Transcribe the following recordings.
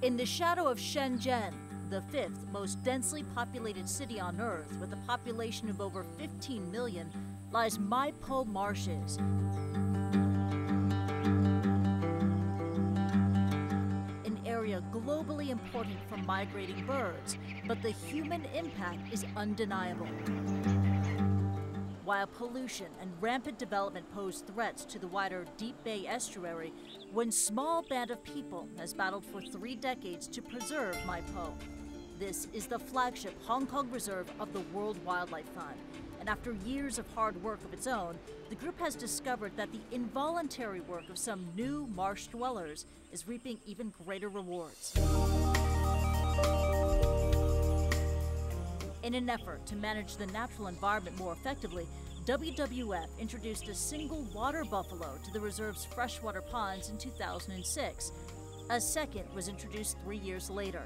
In the shadow of Shenzhen, the fifth most densely populated city on Earth with a population of over 15 million, lies Maipo Marshes. An area globally important for migrating birds, but the human impact is undeniable. While pollution and rampant development pose threats to the wider Deep Bay estuary, one small band of people has battled for 3 decades to preserve Maipo. This is the flagship Hong Kong reserve of the World Wildlife Fund. And after years of hard work of its own, the group has discovered that the involuntary work of some new marsh dwellers is reaping even greater rewards. In an effort to manage the natural environment more effectively, WWF introduced a single water buffalo to the reserve's freshwater ponds in 2006. A second was introduced 3 years later,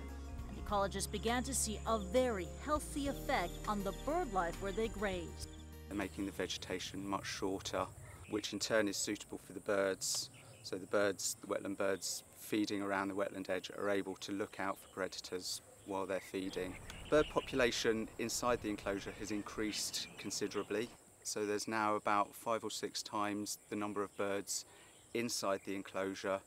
and ecologists began to see a very healthy effect on the bird life where they graze. They're making the vegetation much shorter, which in turn is suitable for the birds. So the birds, the wetland birds feeding around the wetland edge, are able to look out for predators while they're feeding. Bird population inside the enclosure has increased considerably. So there's now about 5 or 6 times the number of birds inside the enclosure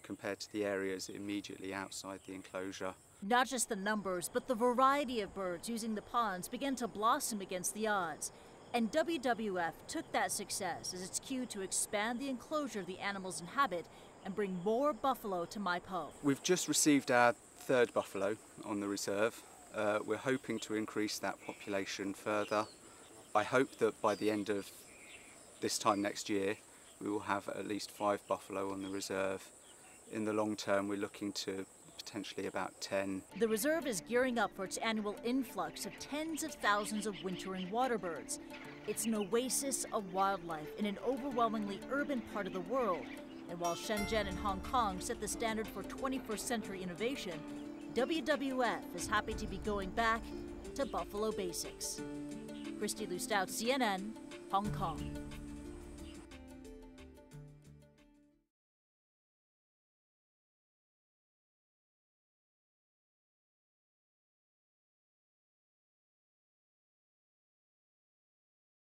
compared to the areas immediately outside the enclosure. Not just the numbers, but the variety of birds using the ponds began to blossom against the odds. And WWF took that success as its cue to expand the enclosure the animals inhabit and bring more buffalo to Maipo. We've just received our 3rd buffalo on the reserve. We're hoping to increase that population further. I hope that by the end of this time next year, we will have at least 5 buffalo on the reserve. In the long term, we're looking to potentially about 10. The reserve is gearing up for its annual influx of tens of thousands of wintering waterbirds. It's an oasis of wildlife in an overwhelmingly urban part of the world. And while Shenzhen and Hong Kong set the standard for 21st century innovation, WWF is happy to be going back to buffalo basics. Christy Lou Stout, CNN, Hong Kong.